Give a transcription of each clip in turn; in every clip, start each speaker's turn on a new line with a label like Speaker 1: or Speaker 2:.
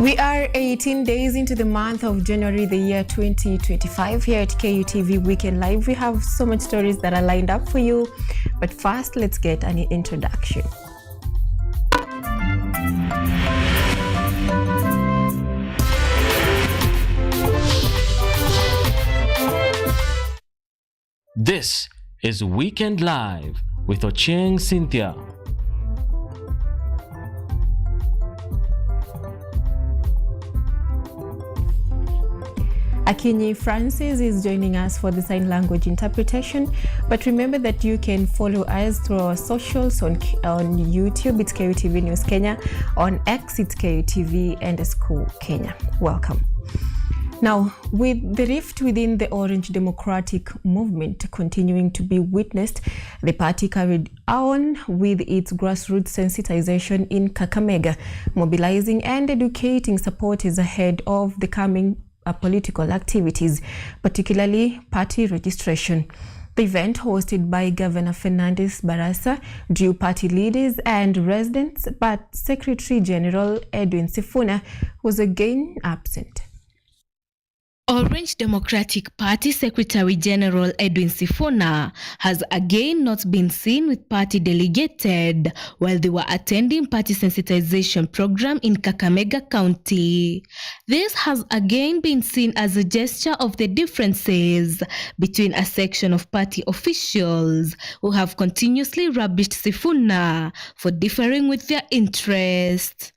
Speaker 1: We are 18 days into the month of January, the year 2025. Here at KUTV Weekend Live, we have so much stories that are lined up for you. But first, let's get an introduction.
Speaker 2: This is Weekend Live with Ochieng, Cynthia.
Speaker 1: Akinyi Francis is joining us for the sign language interpretation. But remember that you can follow us through our socials on YouTube, it's KUTV News Kenya. On X, it's KUTV_Kenya. Welcome. Now, with the rift within the Orange Democratic Movement continuing to be witnessed, the party carried on with its grassroots sensitization in Kakamega, mobilizing and educating supporters ahead of the coming political activities, particularly party registration. The event, hosted by Governor Fernandes Barasa, drew party leaders and residents, but Secretary General Edwin Sifuna was again absent.
Speaker 3: Orange Democratic Party Secretary General Edwin Sifuna has again not been seen with party delegated while they were attending party sensitization program in Kakamega County. This has again been seen as a gesture of the differences between a section of party officials who have continuously rubbished Sifuna for differing with their interests.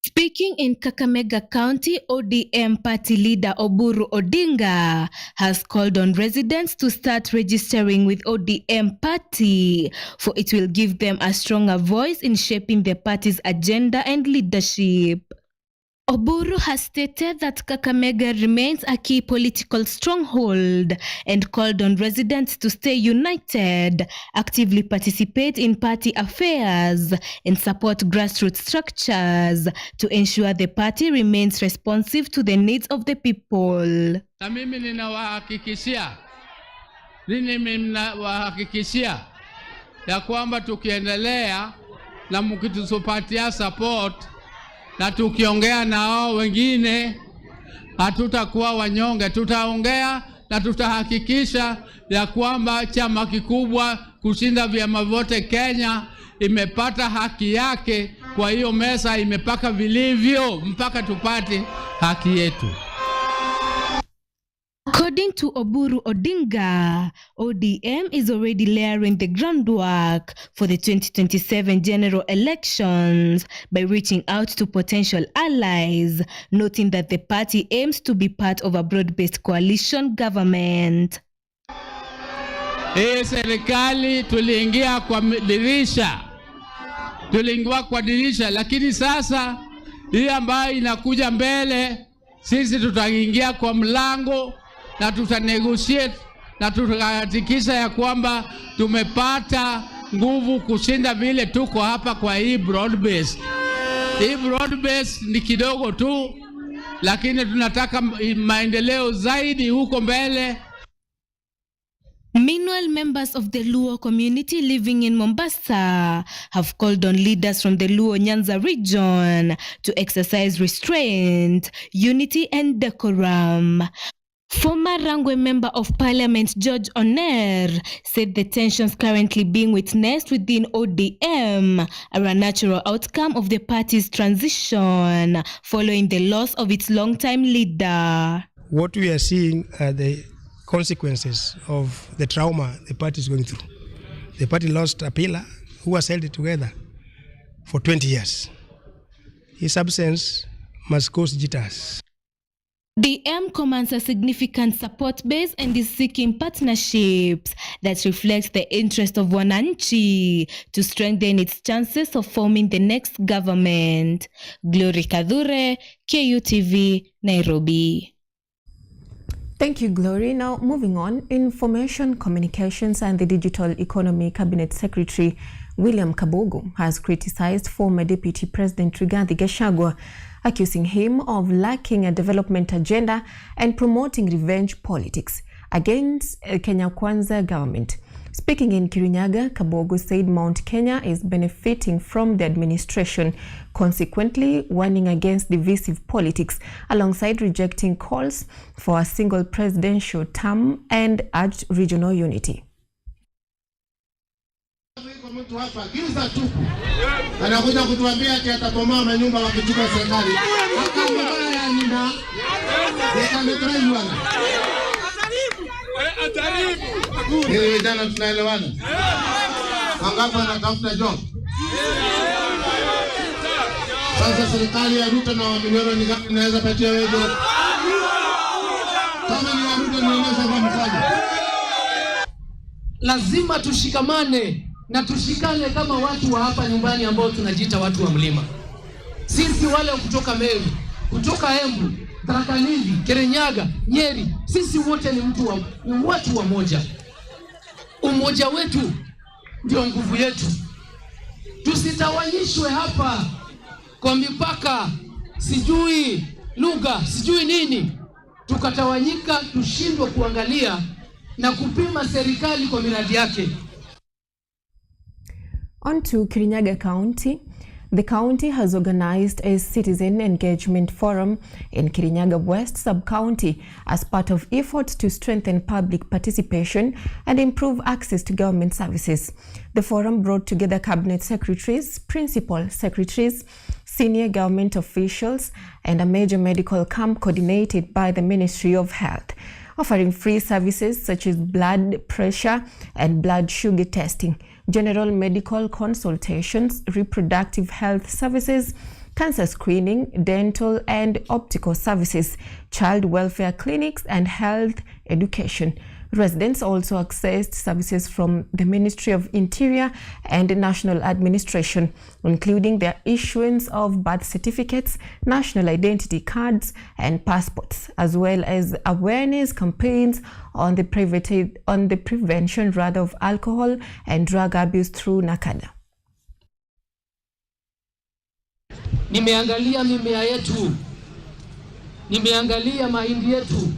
Speaker 3: Speaking in Kakamega County, ODM party leader Oburu Odinga has called on residents to start registering with ODM party, for it will give them a stronger voice in shaping the party's agenda and leadership. Oburu has stated that Kakamega remains a key political stronghold and called on residents to stay united, actively participate in party affairs, and support grassroots structures to ensure the party remains responsive to the needs of the people.
Speaker 4: Na mimi ninawahakikishia ya kwamba tukiendelea na mkitupatia support na tukiongea na hao wengine hatutakuwa wanyonge. Tutaongea na tutahakikisha ya kwamba chama kikubwa kushinda vyama vyote Kenya imepata haki yake. Kwa hiyo mesa imepaka vilivyo mpaka tupate haki yetu.
Speaker 3: According to Oburu Odinga, ODM is already layering the groundwork for the 2027 general elections by reaching out to potential allies, noting that the party aims to be part of a broad-based coalition government.
Speaker 4: Serikali tuliingia kwa dirisha, lakini sasa hii ambayo inakuja mbele, sisi tutaingia kwa mlango na tutanegotiate na tutahakikisha ya kwamba tumepata nguvu kushinda vile tuko hapa kwa hii broad base. Hii broad base ni kidogo tu, lakini tunataka maendeleo zaidi huko mbele.
Speaker 3: Meanwhile, members of the Luo community living in Mombasa have called on leaders from the Luo Nyanza region to exercise restraint, unity and decorum. Former Rangwe Member of Parliament George Oner said the tensions currently being witnessed within ODM are a natural outcome of the party's transition following the loss of its longtime leader.
Speaker 5: What we are seeing are the consequences of the trauma the party is going through. The party lost a pillar who has held it together for 20 years. His absence must cause jitters.
Speaker 3: The M commands a significant support base and is seeking partnerships that reflect the interest of Wananchi to strengthen its chances of forming the next government. Glory Kadhure, KUTV, Nairobi.
Speaker 1: Thank you, Glory. Now, moving on, Information Communications and the Digital Economy Cabinet Secretary William Kabogo has criticized former Deputy President Rigathi Gachagua, accusing him of lacking a development agenda and promoting revenge politics. against Kenya Kwanza government. Speaking in Kirinyaga, Kabogo said Mount Kenya is benefiting from the administration, consequently warning against divisive politics, alongside rejecting calls for a single presidential term and urged regional unity.
Speaker 6: Anakuja kutuambia ati atabomoa manyumba wakichukua serikali. Hili vijana tunaelewana. Wangapi wanatafuta job? Sasa serikali ya Ruto na milioni ni ngapi inaweza patia wewe job? Kama ni ya Ruto nionyesha kwa mfano.
Speaker 7: Lazima tushikamane na tushikane kama watu wa hapa nyumbani ambao tunajiita watu wa mlima. Sisi wale kutoka Meru, kutoka Embu, Tharaka Nithi, Kirinyaga, Nyeri, sisi wote ni watu wa moja. Umoja wetu ndio nguvu yetu. Tusitawanyishwe hapa kwa mipaka, sijui lugha, sijui nini. Tukatawanyika, tushindwe kuangalia na kupima serikali kwa miradi yake.
Speaker 1: On to Kirinyaga County. The county has organized a citizen engagement forum in Kirinyaga West sub-county as part of efforts to strengthen public participation and improve access to government services. The forum brought together cabinet secretaries, principal secretaries, senior government officials, and a major medical camp coordinated by the Ministry of Health, offering free services such as blood pressure and blood sugar testing, general medical consultations, reproductive health services, cancer screening, dental and optical services, child welfare clinics, and health education. Residents also accessed services from the Ministry of Interior and National Administration, including the issuance of birth certificates, national identity cards, and passports, as well as awareness campaigns on the prevention of alcohol and drug abuse through NACADA.
Speaker 7: Nimeangalia mimea yetu, nimeangalia mahindi yetu,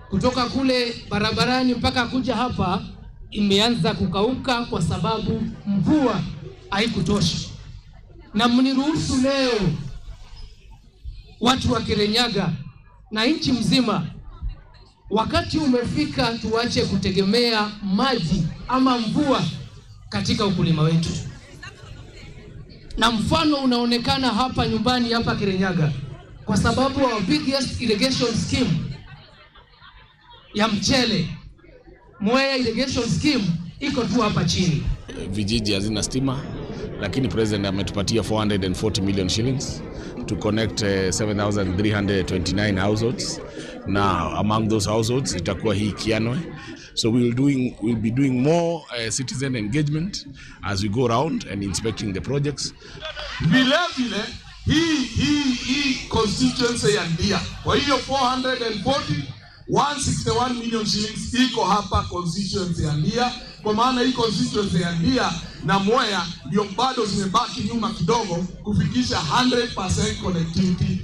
Speaker 7: kutoka kule barabarani mpaka kuja hapa imeanza kukauka kwa sababu mvua haikutosha. Na mniruhusu leo watu wa Kirinyaga na nchi mzima, wakati umefika tuache kutegemea maji ama mvua katika ukulima wetu. Na mfano unaonekana hapa nyumbani hapa Kirinyaga kwa sababu our biggest irrigation scheme ya mchele, Mwea irrigation scheme, iko tu hapa chini.
Speaker 8: Vijiji hazina stima, lakini president ametupatia 440 million shillings to connect 7,329 households. Now among those households itakuwa hii Kianwe. So we'll be doing more citizen engagement as we go around and inspecting the projects.
Speaker 9: Vile hii constituency ya Ndia, kwa hiyo 161 million shillings iko hapa constituency ya Ndia, kwa maana hii constituency ya Ndia na Mwea ndio bado zimebaki nyuma kidogo kufikisha 100% connectivity.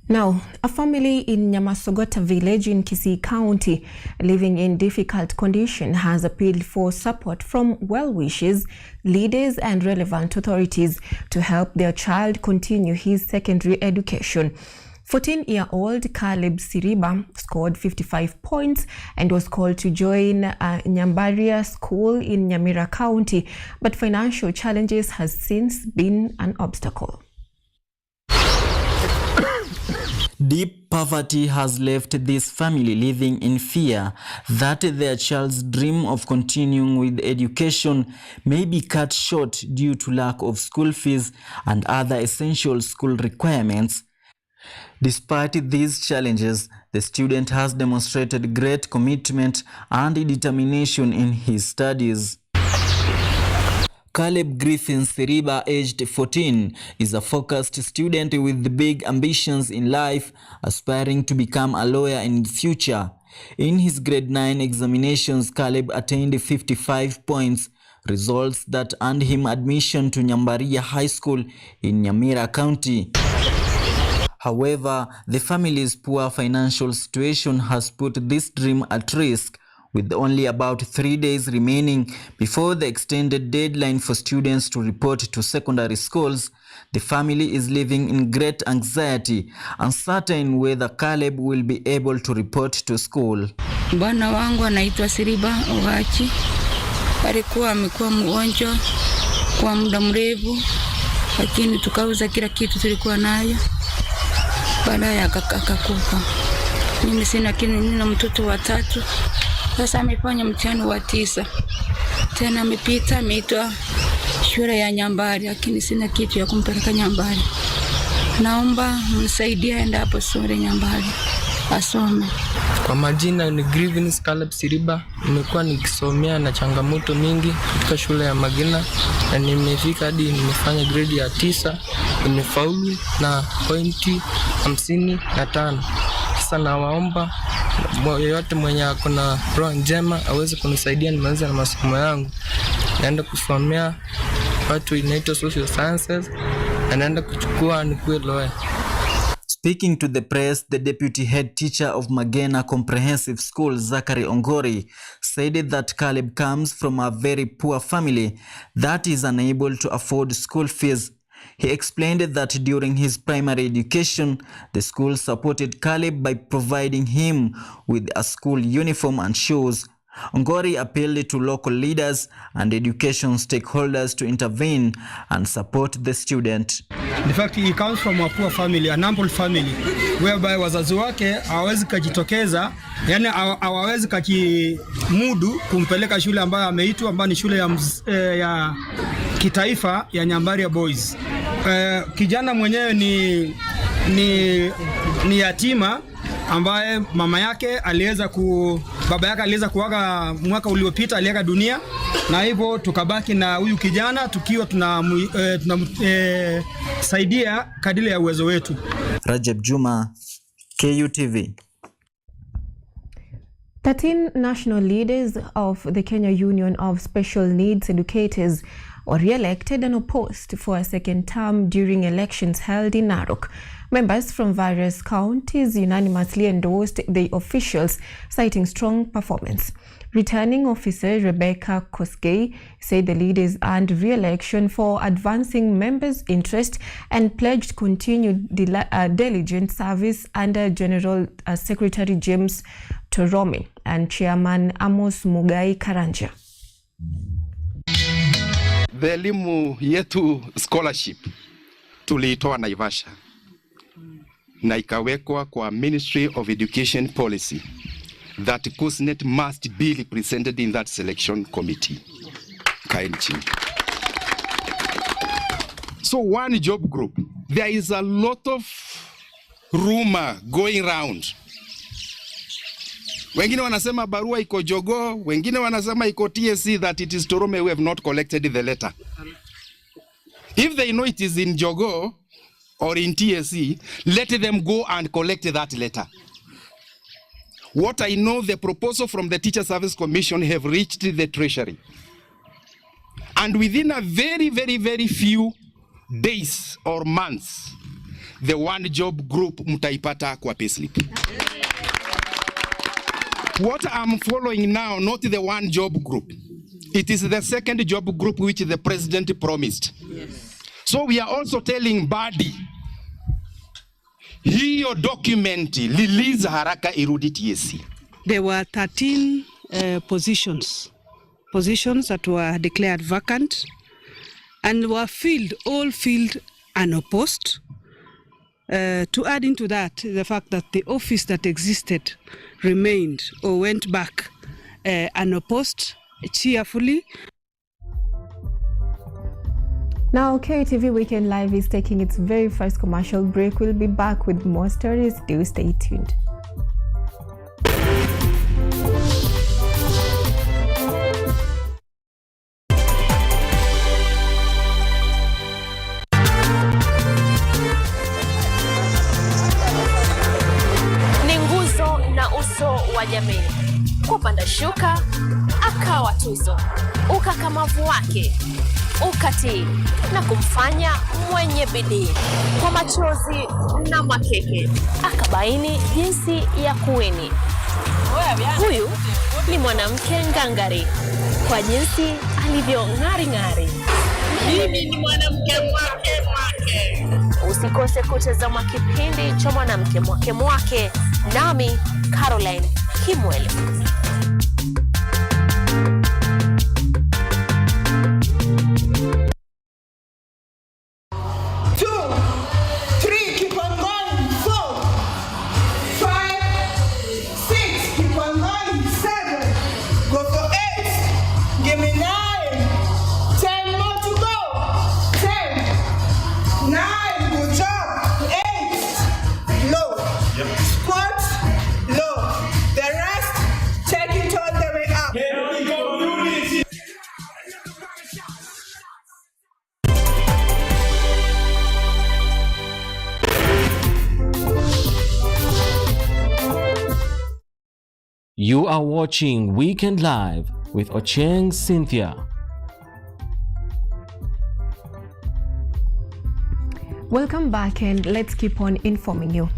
Speaker 1: Now, a family in Nyamasogota village in Kisii County living in difficult condition has appealed for support from well-wishers, leaders and relevant authorities to help their child continue his secondary education. 14-year-old Caleb Siriba scored 55 points and was called to join Nyambaria School in Nyamira County, but financial challenges has since been an obstacle.
Speaker 10: Deep poverty has left this family living in fear that their child's dream of continuing with education may be cut short due to lack of school fees and other essential school requirements. Despite these challenges, the student has demonstrated great commitment and determination in his studies. Caleb Griffin Siriba, aged 14, is a focused student with big ambitions in life, aspiring to become a lawyer in the future. In his grade 9 examinations, Caleb attained 55 points, results that earned him admission to Nyambaria High School in Nyamira County. However, the family's poor financial situation has put this dream at risk, with only about 3 days remaining before the extended deadline for students to report to secondary schools. The family is living in great anxiety, uncertain whether Caleb will be able to report to school.
Speaker 11: Bwana wangu anaitwa Siriba Owachi. Alikuwa amekuwa mgonjwa kwa muda mrefu, lakini tukauza kila kitu tulikuwa nayo. Baadaye akakufa. Mimi sina kitu, nina mtoto wa 3. Sasa amefanya mtihani wa 9. Tena amepita, ameitwa shule ya Nyambari, lakini sina kitu ya kumpeleka Nyambari. Naomba mnisaidie aende hapo shule Nyambari asome.
Speaker 12: Kwa majina ni Grievance Caleb Siriba. Nimekuwa nikisomea na changamoto mingi katika shule ya Magina, na nimefika hadi nimefanya grade ya 9, nimefaulu na pointi 55. Sasa nawaomba yoyote mwenye akona roho njema aweze kunisaidia nimalize na masomo yangu. Naenda kusomea watu inaitwa social sciences, na naenda kuchukua nikuwe lawyer.
Speaker 10: Speaking to the press, the deputy head teacher of Magena Comprehensive School, Zachary Ongori, said that Caleb comes from a very poor family that is unable to afford school fees. He explained that during his primary education, the school supported Caleb by providing him with a school uniform and shoes. Ongori appealed to local leaders and education stakeholders to intervene and support the student.
Speaker 5: In fact, he comes from a poor family, an humble family, whereby wazazi wake hawawezi kujitokeza, yani hawawezi kujimudu kumpeleka shule ambayo ameitwa, ambayo ni shule ya kitaifa ya Nyambari Boys. Kijana mwenyewe ni yatima ambaye baba yake aliweza kuaga mwaka uliopita, aliaga dunia, na hivyo tukabaki na huyu kijana tukiwa tunamsaidia kadiri ya uwezo wetu.
Speaker 10: Rajab Juma, KUTV.
Speaker 1: 13 national leaders of the Kenya Union of Special Needs Educators were re-elected and opposed for a second term during elections held in Narok. Members from various counties unanimously endorsed the officials, citing strong performance. Returning officer Rebecca Kosgei said the leaders earned re-election for advancing members' interest and pledged continued diligent service under General Secretary James Torome and Chairman Amos Mugai Karanja.
Speaker 13: The elimu yetu scholarship tuliitoa Naivasha na ikawekwa kwa Ministry of Education Policy that KUSNET must be represented in that selection committee. So one job group, there is a lot of rumor going around. Wengine wanasema barua iko Jogoo, wengine wanasema iko TSC, that it is Torome who have not collected the letter. If they know it is in Jogoo or in TSC, let them go and collect that letter. What I know, the proposal from the Teacher Service Commission have reached the Treasury. And within a very, very, very few days or months, the one job group mutaipata kwa payslip. What I'm following now, not the one job group. It is the second job group which the president promised. Yes. So we are also telling Badi, hiyo dokumenti release haraka irudi TSC.
Speaker 14: There were 13 positions that were declared vacant and were all filled unopposed. To add into that, the fact that the office that existed remained or went back unopposed cheerfully.
Speaker 1: Now, KUTV Weekend Live is taking its very first commercial break. We'll be back with more stories. Do stay tuned.
Speaker 15: Ni nguzo na uso wa jamii. kupanda shuka, akawa tuzo. Ukakamavu wake ukatii na kumfanya mwenye bidii. Kwa machozi na makeke akabaini jinsi ya kuweni. Huyu ni mwanamke ngangari kwa jinsi alivyo ng'ari. Mimi ni mwanamke mwake. Usikose kutazama kipindi cha mwanamke mwake nami Caroline Kimwele.
Speaker 2: You are watching Weekend Live with Ochieng Cynthia.
Speaker 1: Welcome back, and let's keep on informing you.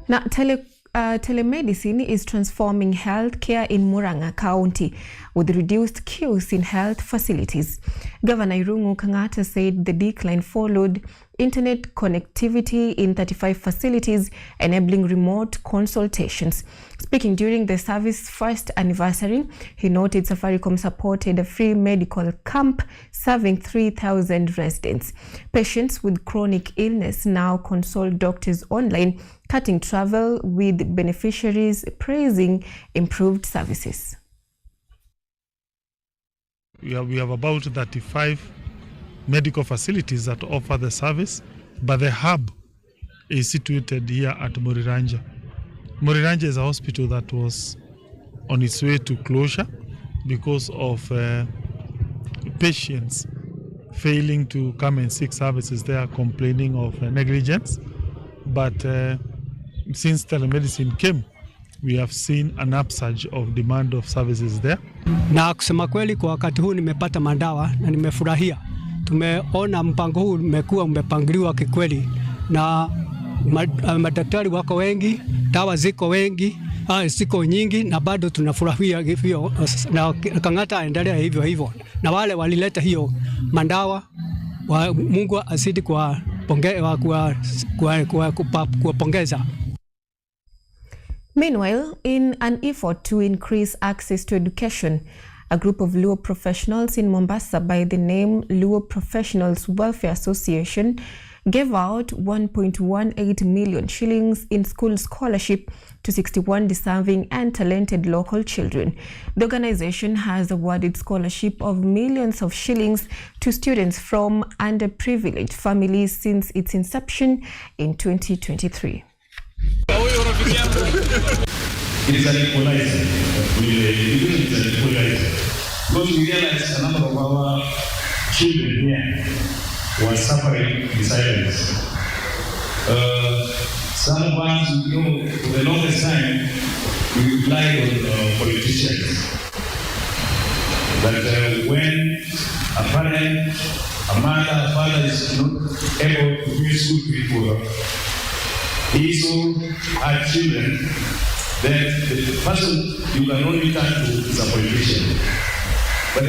Speaker 1: Now, telemedicine is transforming healthcare in Murang'a County with reduced queues in health facilities. Governor Irungu Kang'ata said the decline followed internet connectivity in 35 facilities, enabling remote consultations. Speaking during the service's first anniversary, he noted Safaricom supported a free medical camp serving 3,000 residents. Patients with chronic illness now consult doctors online, cutting travel, with beneficiaries praising improved services.
Speaker 16: We have about 35 medical facilities that offer the service, but the hub is situated here at Muriranja. Muriranja is a hospital that was on its way to closure because of patients failing to come and seek services there, complaining of negligence. But since telemedicine came, we have seen an upsurge of demand of services there.
Speaker 17: Na kusema kweli, kwa wakati huu nimepata madawa na nimefurahia. Tumeona mpango huu umepangiliwa kikweli, na madaktari wako wengi, dawa ziko nyingi, na bado tunafurahia hivyo, na Kang'ata aendelea hivyo, na wale walileta hiyo mandawa, Mungu azidi kuwapongeza.
Speaker 1: Meanwhile, in an effort to increase access to education, a group of Luo professionals in Mombasa by the name Luo Professionals Welfare Association gave out 1.18 million shillings in school scholarship to 61 deserving and talented local children. The organization has awarded scholarship of millions of shillings to students from underprivileged families since its inception in 2023.
Speaker 18: It is an equalizer. It is an equalizer. Because we realize a number of our children here were suffering in silence. Some of us, for the longest time, we relied on politicians. But when a parent, a mother, a father is not able to pay school fees for his or her children, then the person you can only turn to is a politician. But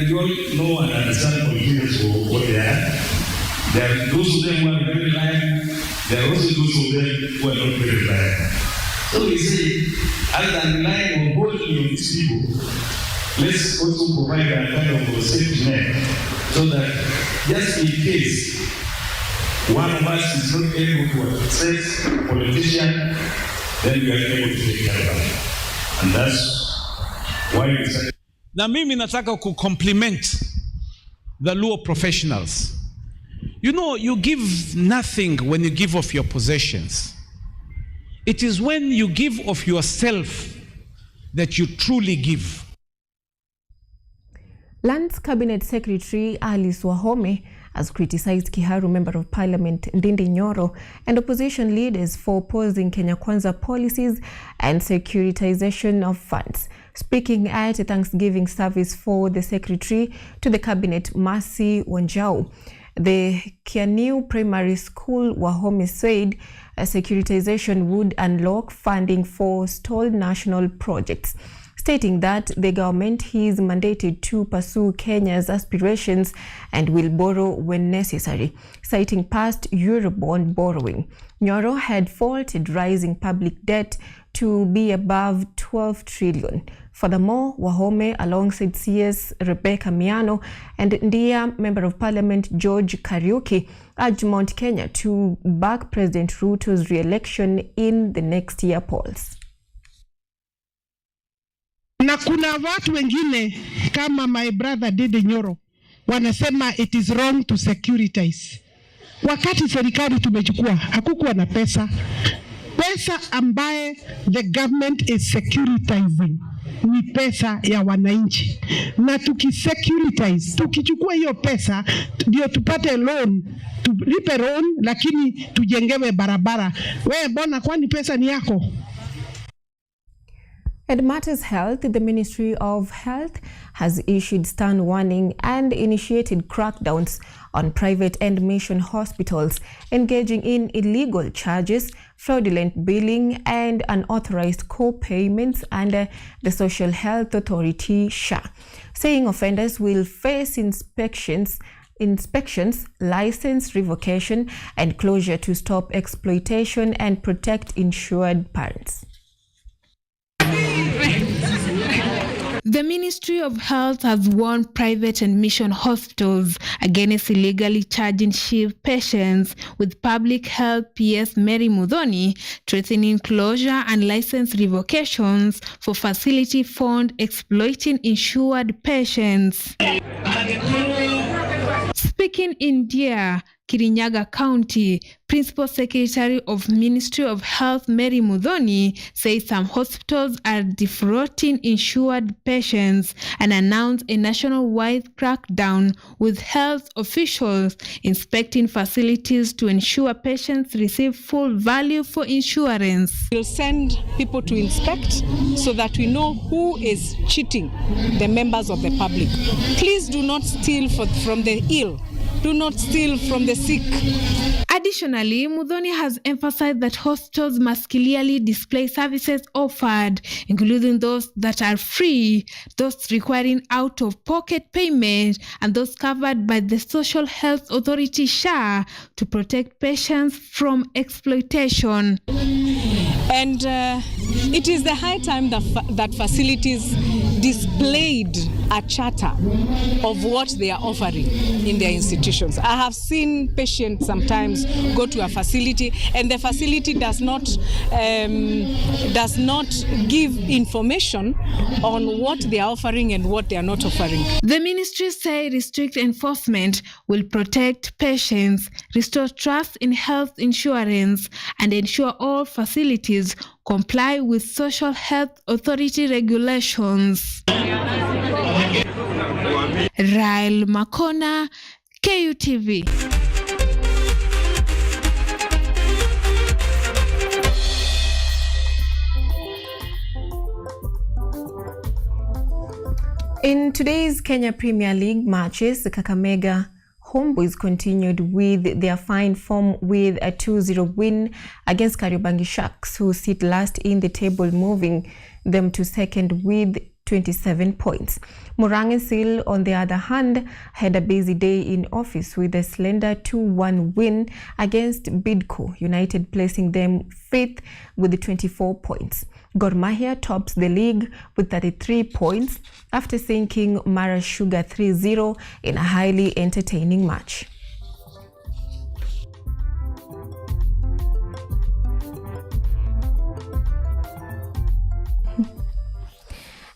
Speaker 18: you all know and understand politicians for what they are. There are those of them who are very reliable. There are also those of them who are not very reliable. So we say, other than relying on boldly on these people, let's also provide a kind of a safety net so that just in case one of us is not able to access a politician, then we are able to take care of it. And that's why we say.
Speaker 19: Na mimi nataka ku compliment the Luo professionals. You know, you give nothing when you give of your possessions. It is when you give of yourself that you truly give.
Speaker 1: Lands Cabinet Secretary Alice Wahome has criticized Kiharu Member of Parliament Ndindi Nyoro and opposition leaders for opposing Kenya Kwanza policies and securitization of funds. Speaking at a Thanksgiving service for the Secretary to the Cabinet, Mercy Wanjau, the Kianiu Primary School Wahome said a securitization would unlock funding for stalled national projects, stating that the government is mandated to pursue Kenya's aspirations and will borrow when necessary, citing past Eurobond borrowing. Nyoro had faulted rising public debt to be above 12 trillion. Furthermore, Wahome, alongside CS Rebecca Miano and Ndia Member of Parliament George Kariuki, urged Mount Kenya to back President Ruto's re-election in the next year polls.
Speaker 20: Na kuna watu wengine kama my brother Dede Nyoro wanasema it is wrong to securitize. Wakati serikali tumechukua hakukuwa na pesa ambaye the government is securitizing ni pesa ya wananchi, na tukisecuritize, tukichukua hiyo pesa ndio tupate loan, tulipe loan lakini tujengewe barabara. Wewe mbona kwani pesa ni yako?
Speaker 1: At Matters Health, the Ministry of Health has issued stern warning and initiated crackdowns on private and mission hospitals engaging in illegal charges, fraudulent billing, and unauthorized co-payments under the Social Health Authority (SHA), saying offenders will face inspections, license revocation, and closure to stop exploitation and protect insured parents.
Speaker 3: The Ministry of Health has warned private and mission hospitals against illegally charging SHIV patients, with Public Health PS Mary Muthoni threatening closure and license revocations for facility found exploiting insured patients. Speaking in Deer, Kirinyaga County, Principal Secretary of Ministry of Health Mary Muthoni says some hospitals are defrauding insured patients and announced a nationwide crackdown with health officials inspecting facilities to ensure patients receive full value for insurance.
Speaker 14: We'll send people to inspect so that we know who is cheating the members of the public. Please do not steal from the ill. Do not steal from the sick.
Speaker 3: Additionally, Muthoni has emphasized that hospitals must clearly display services offered, including those that are free, those requiring out-of-pocket payment, and those covered by the Social Health Authority (SHA) to protect patients from exploitation.
Speaker 14: And it is the high time that facilities displayed a charter of what they are offering in their institutions. I have seen patients sometimes go to a facility and the facility does not give information on what they are offering and what they are not offering.
Speaker 3: The ministry say strict enforcement will protect patients, restore trust in health insurance, and ensure all facilities comply with Social Health Authority regulations. Rael Makona, KUTV.
Speaker 1: In today's Kenya Premier League matches, the Kakamega Homeboys continued with their fine form with a 2-0 win against Kariobangi Sharks, who sit last in the table, moving them to second with 27 points. Morangesil, on the other hand, had a busy day in office with a slender 2-1 win against Bidco United, placing them 5th with 24 points. Gor Mahia tops the league with 33 points after sinking Mara Sugar 3-0 in a highly entertaining match.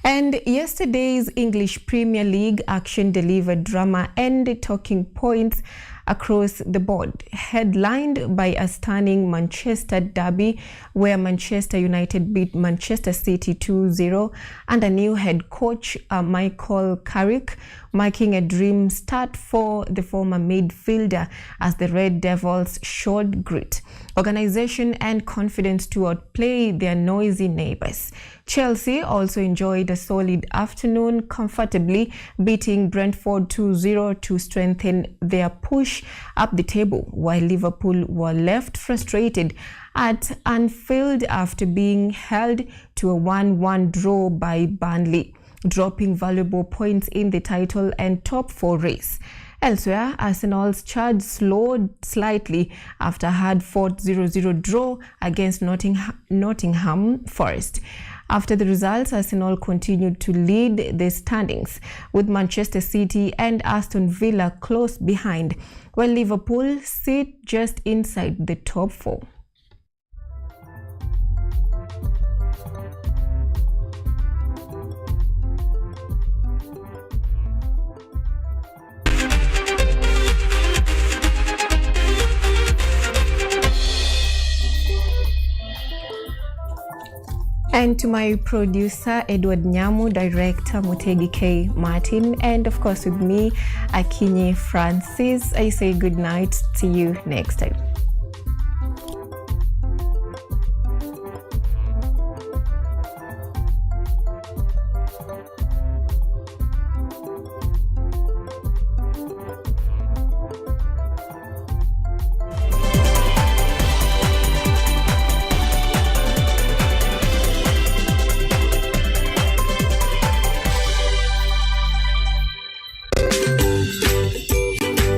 Speaker 1: And yesterday's English Premier League action delivered drama and talking points across the board, headlined by a stunning Manchester derby where Manchester United beat Manchester City 2-0 and a new head coach, Michael Carrick, marking a dream start for the former midfielder as the Red Devils showed grit, organization and confidence to outplay their noisy neighbors. Chelsea also enjoyed a solid afternoon, comfortably beating Brentford 2-0 to strengthen their push up the table, while Liverpool were left frustrated at Anfield after being held to a 1-1 draw by Burnley, dropping valuable points in the title and top 4 race. Elsewhere, Arsenal's charge slowed slightly after a hard-fought 0-0 draw against Nottingham Forest. After the results, Arsenal continued to lead the standings, with Manchester City and Aston Villa close behind, while Liverpool sit just inside the top 4. And to my producer, Edward Nyamu, director, Mutegi K. Martin, and of course with me, Akinyi Francis, I say good night. See you next time.